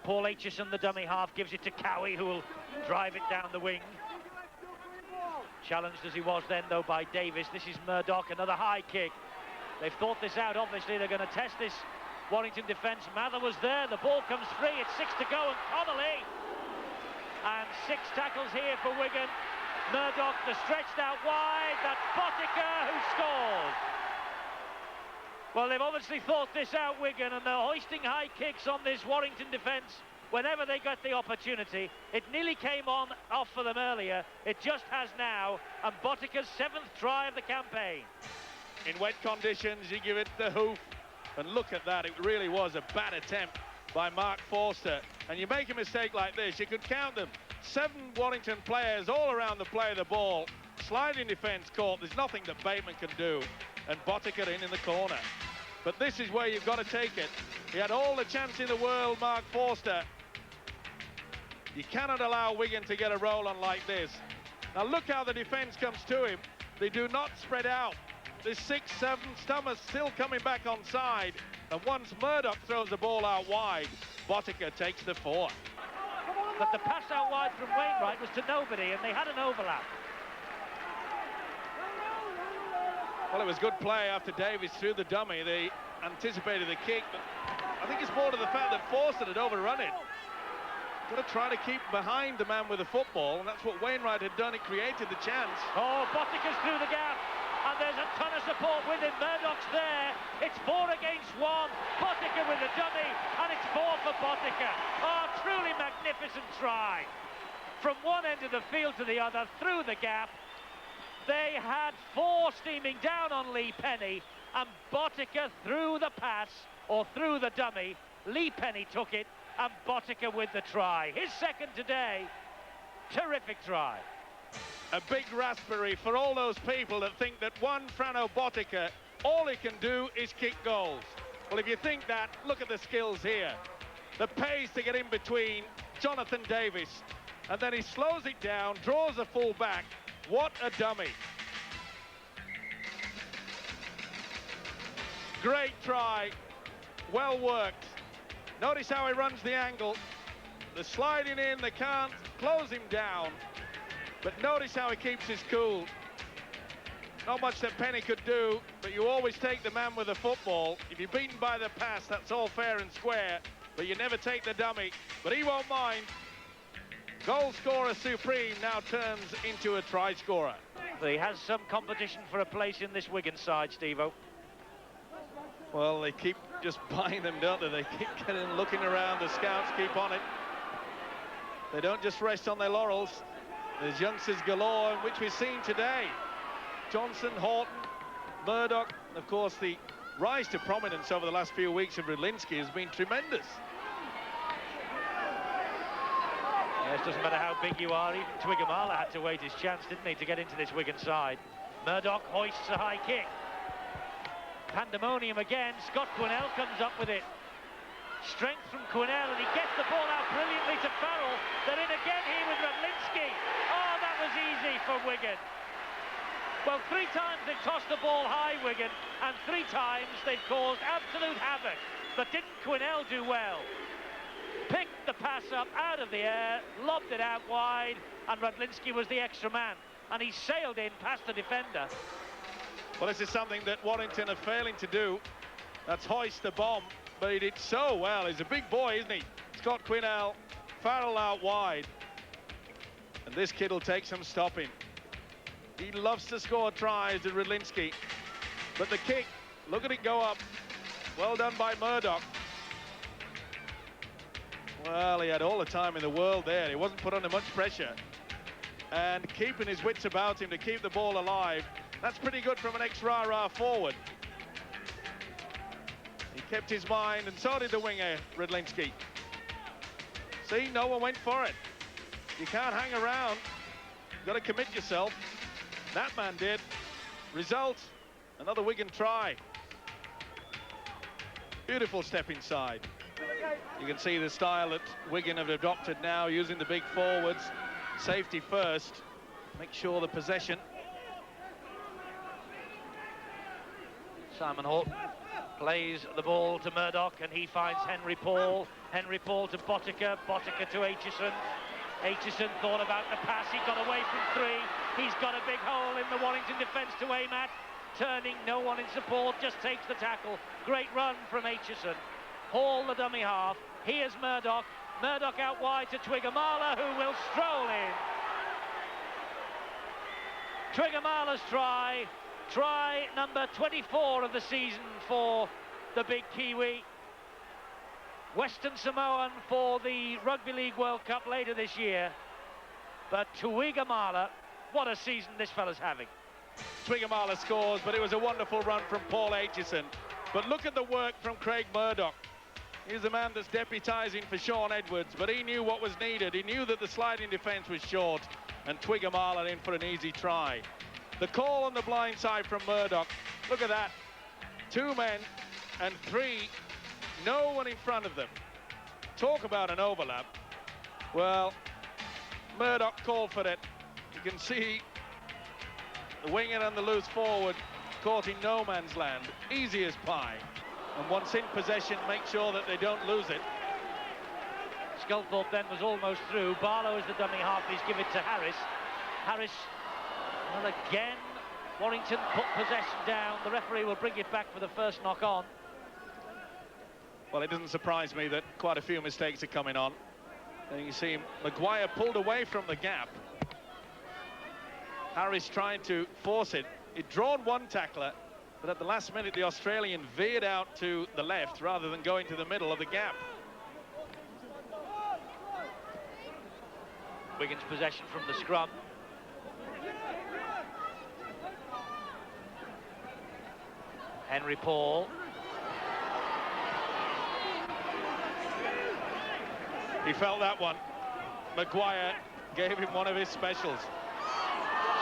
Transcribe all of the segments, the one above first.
Paul Aitchison, the dummy half, gives it to Cowie, who will drive it down the wing. Challenged as he was then, though, by Davis. This is Murdoch, another high kick. They've thought this out, obviously. They're going to test this Warrington defence. Mather was there, the ball comes free, it's 6 to go, and Connolly. And 6 tackles here for Wigan. Murdoch, the stretched out wide, that's Bottica who scores. Well, they've obviously thought this out, Wigan, and they're hoisting high kicks on this Warrington defence whenever they got the opportunity. It nearly came off for them earlier, it just has now, and Bottica's 7th try of the campaign. In wet conditions, you give it the hoof, and look at that, it really was a bad attempt by Mark Forster. And you make a mistake like this, you could count them. 7 Warrington players all around the play of the ball. Sliding defence caught, there's nothing that Bateman can do. And Bottica in the corner. But this is where you've got to take it. He had all the chance in the world, Mark Forster. You cannot allow Wigan to get a roll on like this. Now look how the defence comes to him. They do not spread out. There's 6, 7, Stummer still coming back on side. And once Murdoch throws the ball out wide, Bottica takes the 4. But the pass out wide from Wainwright was to nobody, and they had an overlap. Well, it was good play after Davis threw the dummy. They anticipated the kick, but I think it's more to the fact that Forster had overrun it. Got to try to keep behind the man with the football, and that's what Wainwright had done. It created the chance. Oh, Bottica's through the gap, and there's a ton of support with him. Murdoch's there. It's 4 against 1. Bottica with the dummy, and it's 4 for Bottica. Oh, truly magnificent try. From one end of the field to the other, through the gap. They had 4 steaming down on Lee Penny, and Bottica threw the pass, or threw the dummy. Lee Penny took it, and Bottica with the try. His 2nd today. Terrific try. A big raspberry for all those people that think that one Frano Bottica, all he can do is kick goals. Well, if you think that, look at the skills here. The pace to get in between Jonathan Davis, and then he slows it down, draws the full back. What a dummy. Great try, well worked. Notice how he runs the angle. The sliding in, they can't close him down. But notice how he keeps his cool. Not much that Penny could do, but you always take the man with the football. If you're beaten by the pass, that's all fair and square, but you never take the dummy. But he won't mind. Goal scorer supreme now turns into a try scorer. He has some competition for a place in this Wigan side, Steve-O. Well, they keep just buying them, don't they? They keep getting looking around. The scouts keep on it. They don't just rest on their laurels. There's youngsters galore, which we've seen today. Johnson, Horton, Murdoch, and of course the rise to prominence over the last few weeks of Radlinski has been tremendous. It doesn't matter how big you are, even Twiggamala had to wait his chance, didn't he, to get into this Wigan side. Murdoch hoists a high kick. Pandemonium again, Scott Quinnell comes up with it. Strength from Quinnell, and he gets the ball out brilliantly to Farrell. They're in again here with Radlinski. Oh, that was easy for Wigan. Well, 3 times they've tossed the ball high, Wigan, and 3 times they've caused absolute havoc. But didn't Quinnell do well? Picked the pass up out of the air, lobbed it out wide, and Radlinski was the extra man. And he sailed in past the defender. Well, this is something that Warrington are failing to do. That's hoist the bomb, but he did so well. He's a big boy, isn't he? Scott Quinnell, Farrell out wide. And this kid will take some stopping. He loves to score tries at Radlinski. But the kick, look at it go up. Well done by Murdoch. Well, he had all the time in the world there. He wasn't put under much pressure. And keeping his wits about him to keep the ball alive, that's pretty good from an ex-rah-rah forward. He kept his mind, and so did the winger, Radlinski. See, no one went for it. You can't hang around. You've got to commit yourself. That man did. Result, another Wigan try. Beautiful step inside. You can see the style that Wigan have adopted now, using the big forwards. Safety first. Make sure the possession. Simon Horton Plays the ball to Murdoch, and he finds Henry Paul. Henry Paul to Bottica. Bottica to Aitchison. Aitchison thought about the pass. He got away from three. He's got a big hole in the Warrington defence to aim at. Turning, no one in support, just takes the tackle. Great run from Aitchison. Hall, the dummy half. Here's Murdoch. Murdoch out wide to Twiggamala, who will stroll in. Twiggamala's try. Try number 24 of the season for the big Kiwi. Western Samoan for the Rugby League World Cup later this year. But Twiggamala, what a season this fella's having. Twiggamala scores, but it was a wonderful run from Paul Aitchison. But look at the work from Craig Murdoch. He's the man that's deputising for Sean Edwards, but he knew what was needed. He knew that the sliding defence was short, and Twiggamala in for an easy try. The call on the blind side from Murdoch. Look at that. 2 men and 3, no one in front of them. Talk about an overlap. Well, Murdoch called for it. You can see the winger and the loose forward caught in no man's land. Easy as pie. And once in possession, make sure that they don't lose it. Sculthorpe then was almost through. Barlow is the dummy half. He's given it to Harris. Harris, well, again, Warrington put possession down. The referee will bring it back for the first knock on. Well, it doesn't surprise me that quite a few mistakes are coming on. And you see Maguire pulled away from the gap. Harris trying to force it. He'd drawn one tackler, but at the last minute the Australian veered out to the left rather than going to the middle of the gap. Wigan's possession from the scrum. Henry Paul. He felt that one. Maguire gave him one of his specials.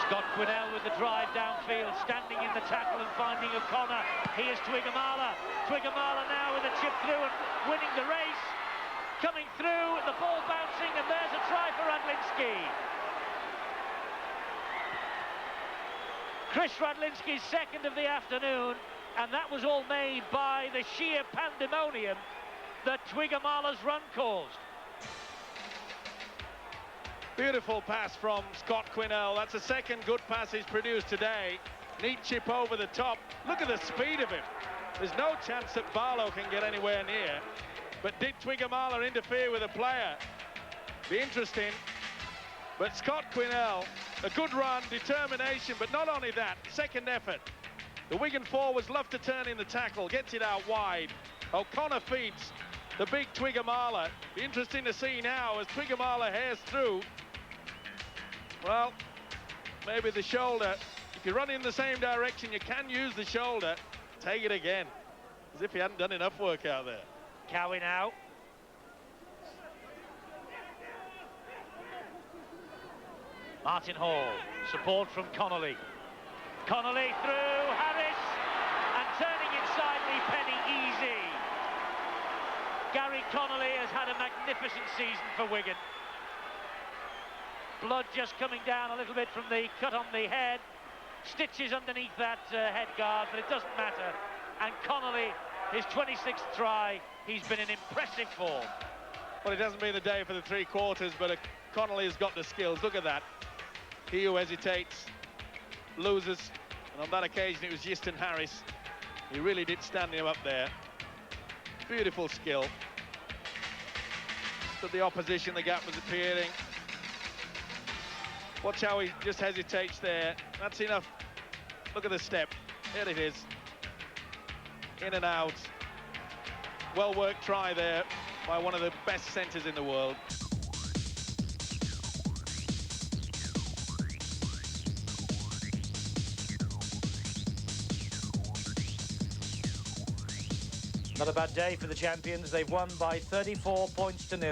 Scott Quinnell with the drive downfield, standing in the tackle and finding O'Connor. Here's Twiggamala. Twiggamala now with a chip through and winning the race. Coming through, the ball bouncing, and there's a try for Radlinski. Chris Radlinski's second of the afternoon, and that was all made by the sheer pandemonium that Twiggamala's run caused. Beautiful pass from Scott Quinnell. That's the second good pass he's produced today. Neat chip over the top. Look at the speed of him. There's no chance that Barlow can get anywhere near. But did Twiggamala interfere with a player? Be interesting. But Scott Quinnell, a good run, determination, but not only that, second effort. The Wigan forwards love to turn in the tackle, gets it out wide. O'Connor feeds the big Twiggamala. Be interesting to see now as Twiggamala hairs through. Well, maybe the shoulder. If you run in the same direction, you can use the shoulder. Take it again. As if he hadn't done enough work out there. Cowie now. Martin Hall, support from Connolly. Connolly through, Harris, and turning inside Lee Penny, easy. Gary Connolly has had a magnificent season for Wigan. Blood just coming down a little bit from the cut on the head. Stitches underneath that head guard, but it doesn't matter. And Connolly, his 26th try, he's been in impressive form. Well, it hasn't been the day for the 3 quarters, but Connolly has got the skills. Look at that. He who hesitates loses. And on that occasion, it was Easton Harris. He really did stand him up there. Beautiful skill. To the opposition, the gap was appearing. Watch how he just hesitates there. That's enough. Look at the step. There it is. In and out. Well-worked try there by one of the best centres in the world. Not a bad day for the champions. They've won by 34 points to 0.